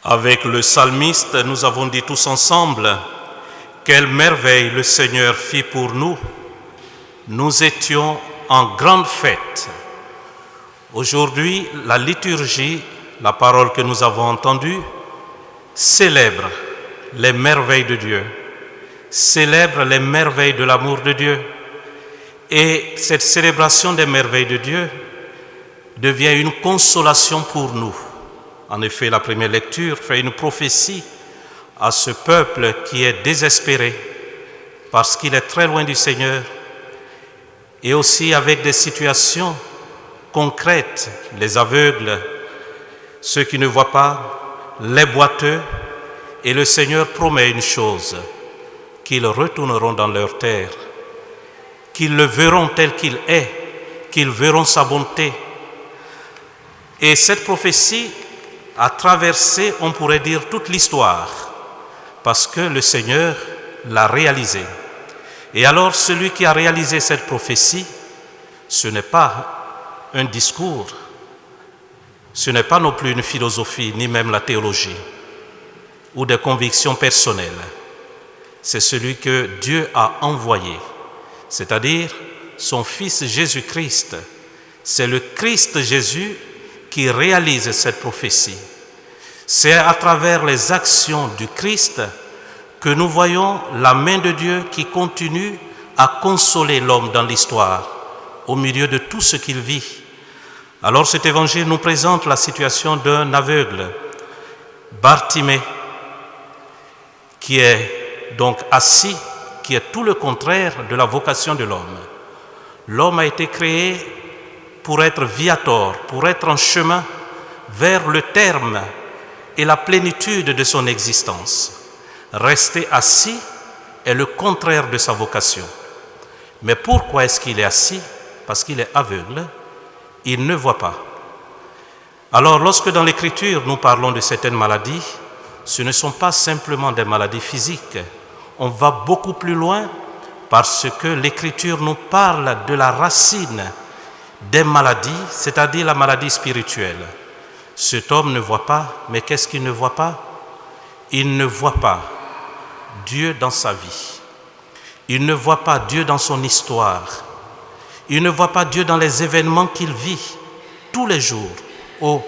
Avec le psalmiste, nous avons dit tous ensemble, quelle merveille le Seigneur fit pour nous. Nous étions en grande fête. Aujourd'hui, la liturgie, la parole que nous avons entendue, célèbre les merveilles de Dieu, célèbre les merveilles de l'amour de Dieu. Et cette célébration des merveilles de Dieu devient une consolation pour nous. En effet, la première lecture fait une prophétie à ce peuple qui est désespéré parce qu'il est très loin du Seigneur, et aussi avec des situations concrètes, les aveugles, ceux qui ne voient pas, les boiteux, et le Seigneur promet une chose, qu'ils retourneront dans leur terre, qu'ils le verront tel qu'il est, qu'ils verront sa bonté. Et cette prophétie a traversé, on pourrait dire, toute l'histoire, parce que le Seigneur l'a réalisée. Et alors, celui qui a réalisé cette prophétie, ce n'est pas un discours, ce n'est pas non plus une philosophie, ni même la théologie, ou des convictions personnelles. C'est celui que Dieu a envoyé, c'est-à-dire son Fils Jésus-Christ. C'est le Christ Jésus qui réalise cette prophétie. C'est à travers les actions du Christ que nous voyons la main de Dieu qui continue à consoler l'homme dans l'histoire, au milieu de tout ce qu'il vit. Alors cet évangile nous présente la situation d'un aveugle, Bartimée, qui est donc assis, qui est tout le contraire de la vocation de l'homme. L'homme a été créé pour être viator, pour être en chemin vers le terme et la plénitude de son existence. Rester assis est le contraire de sa vocation. Mais pourquoi est-ce qu'il est assis? Parce qu'il est aveugle, il ne voit pas. Alors lorsque dans l'Écriture nous parlons de certaines maladies, ce ne sont pas simplement des maladies physiques. On va beaucoup plus loin parce que l'Écriture nous parle de la racine des maladies, c'est-à-dire la maladie spirituelle. Cet homme ne voit pas, mais qu'est-ce qu'il ne voit pas? Il ne voit pas Dieu dans sa vie. Il ne voit pas Dieu dans son histoire. Il ne voit pas Dieu dans les événements qu'il vit tous les jours. Oh,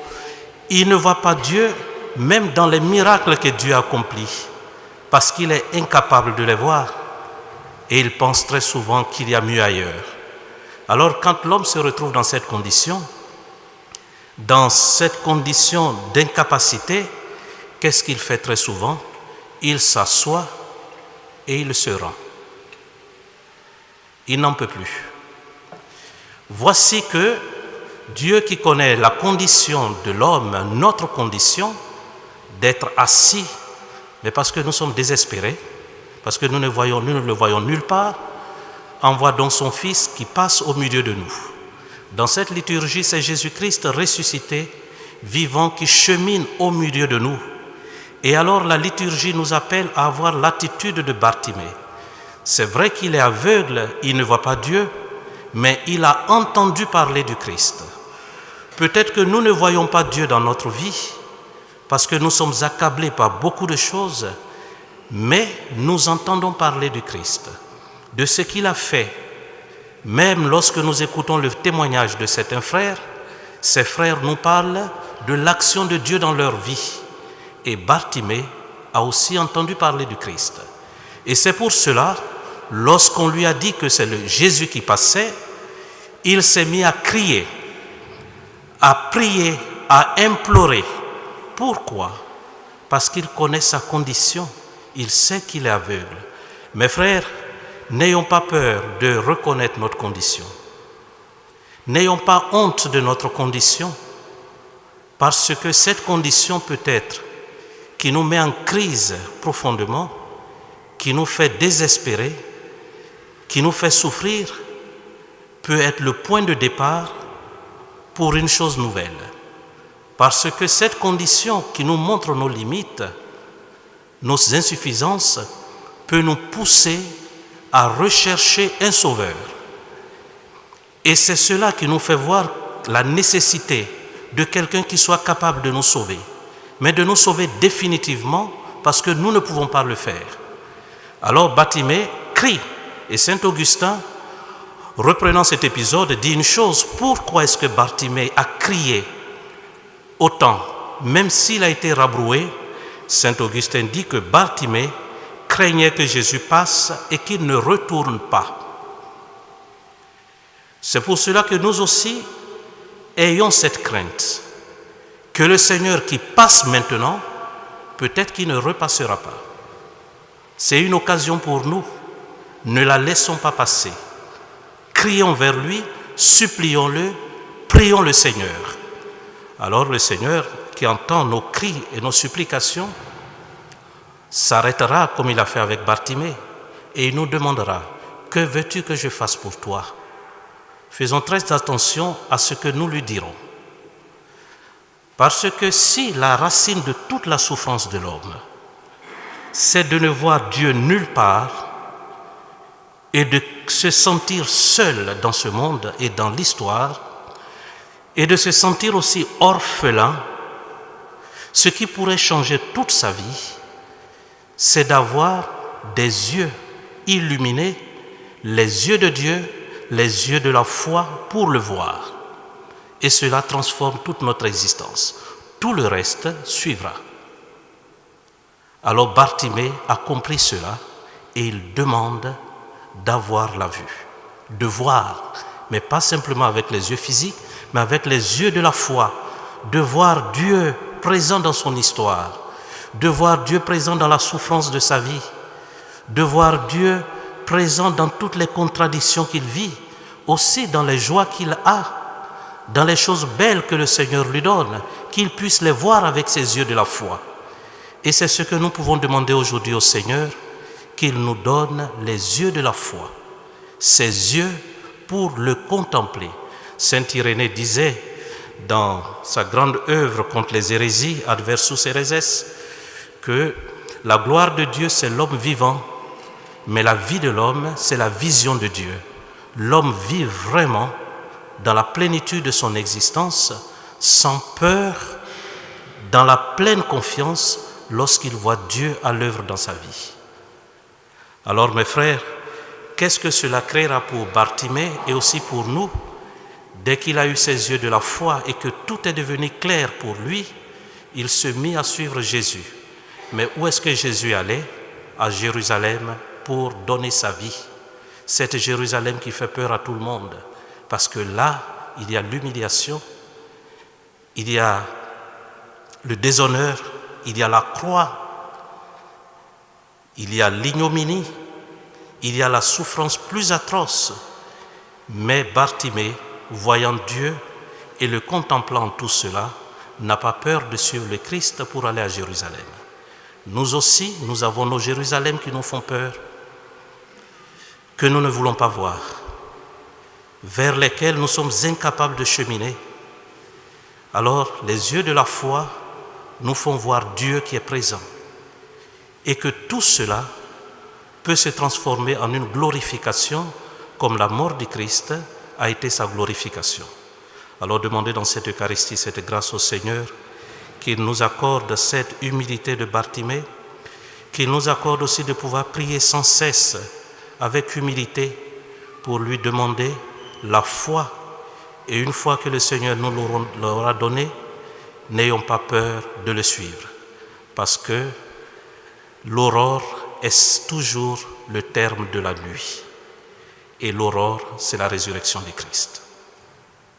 il ne voit pas Dieu même dans les miracles que Dieu accomplit, parce qu'il est incapable de les voir. Et il pense très souvent qu'il y a mieux ailleurs. Alors quand l'homme se retrouve dans cette condition d'incapacité, qu'est-ce qu'il fait très souvent? Il s'assoit et il se rend. Il n'en peut plus. Voici que Dieu qui connaît la condition de l'homme, notre condition, d'être assis, mais parce que nous sommes désespérés, parce que nous ne le voyons nulle part, envoie donc son Fils qui passe au milieu de nous. Dans cette liturgie, c'est Jésus-Christ ressuscité, vivant, qui chemine au milieu de nous. Et alors la liturgie nous appelle à avoir l'attitude de Bartimée. C'est vrai qu'il est aveugle, il ne voit pas Dieu, mais il a entendu parler du Christ. Peut-être que nous ne voyons pas Dieu dans notre vie, parce que nous sommes accablés par beaucoup de choses, mais nous entendons parler du Christ, de ce qu'il a fait. Même lorsque nous écoutons le témoignage de certains frères, ces frères nous parlent de l'action de Dieu dans leur vie. Et Bartimée a aussi entendu parler du Christ. Et c'est pour cela, lorsqu'on lui a dit que c'est le Jésus qui passait, il s'est mis à crier, à prier, à implorer. Pourquoi? Parce qu'il connaît sa condition, il sait qu'il est aveugle. Mes frères, n'ayons pas peur de reconnaître notre condition. N'ayons pas honte de notre condition, parce que cette condition peut-être qui nous met en crise profondément, qui nous fait désespérer, qui nous fait souffrir, peut être le point de départ pour une chose nouvelle. Parce que cette condition qui nous montre nos limites, nos insuffisances, peut nous pousser à rechercher un sauveur. Et c'est cela qui nous fait voir la nécessité de quelqu'un qui soit capable de nous sauver. mais de nous sauver définitivement parce que nous ne pouvons pas le faire. Alors Bartimée crie, et saint Augustin, reprenant cet épisode, dit une chose: pourquoi est-ce que Bartimée a crié autant, même s'il a été rabroué? Saint Augustin dit que Bartimée craignait que Jésus passe et qu'il ne retourne pas. C'est pour cela que nous aussi ayons cette crainte, que le Seigneur qui passe maintenant, peut-être qu'il ne repassera pas. C'est une occasion pour nous, ne la laissons pas passer. Crions vers lui, supplions-le, prions le Seigneur. Alors le Seigneur, qui entend nos cris et nos supplications, s'arrêtera comme il a fait avec Bartimée et il nous demandera: que veux-tu que je fasse pour toi? Faisons très attention à ce que nous lui dirons. Parce que si la racine de toute la souffrance de l'homme, c'est de ne voir Dieu nulle part et de se sentir seul dans ce monde et dans l'histoire, et de se sentir aussi orphelin, ce qui pourrait changer toute sa vie, c'est d'avoir des yeux illuminés, les yeux de Dieu, les yeux de la foi pour le voir. Et cela transforme toute notre existence. Tout le reste suivra. Alors Bartimée a compris cela et il demande d'avoir la vue, de voir, mais pas simplement avec les yeux physiques, mais avec les yeux de la foi, de voir Dieu présent dans son histoire, de voir Dieu présent dans la souffrance de sa vie, de voir Dieu présent dans toutes les contradictions qu'il vit, aussi dans les joies qu'il a, dans les choses belles que le Seigneur lui donne, qu'il puisse les voir avec ses yeux de la foi. Et c'est ce que nous pouvons demander aujourd'hui au Seigneur, qu'il nous donne les yeux de la foi, ses yeux pour le contempler. Saint Irénée disait dans sa grande œuvre contre les hérésies, Adversus Héréses, que la gloire de Dieu, c'est l'homme vivant, mais la vie de l'homme, c'est la vision de Dieu. L'homme vit vraiment dans la plénitude de son existence, sans peur, dans la pleine confiance lorsqu'il voit Dieu à l'œuvre dans sa vie. Alors mes frères, qu'est-ce que cela créera pour Bartimée et aussi pour nous? Dès qu'il a eu ses yeux de la foi et que tout est devenu clair pour lui, il se mit à suivre Jésus. Mais où est-ce que Jésus allait? À Jérusalem pour donner sa vie. Cette Jérusalem qui fait peur à tout le monde, parce que là, il y a l'humiliation, il y a le déshonneur, il y a la croix, il y a l'ignominie, il y a la souffrance plus atroce. Mais Bartimée, voyant Dieu et le contemplant tout cela, n'a pas peur de suivre le Christ pour aller à Jérusalem. Nous aussi, nous avons nos Jérusalem qui nous font peur, que nous ne voulons pas voir, vers lesquels nous sommes incapables de cheminer. Alors, les yeux de la foi nous font voir Dieu qui est présent et que tout cela peut se transformer en une glorification comme la mort du Christ a été sa glorification. Alors, demandez dans cette Eucharistie cette grâce au Seigneur, qu'il nous accorde cette humilité de Bartimée, qu'il nous accorde aussi de pouvoir prier sans cesse avec humilité pour lui demander la foi. Et une fois que le Seigneur nous l'aura donné, n'ayons pas peur de le suivre, parce que l'aurore est toujours le terme de la nuit. Et l'aurore, c'est la résurrection du Christ.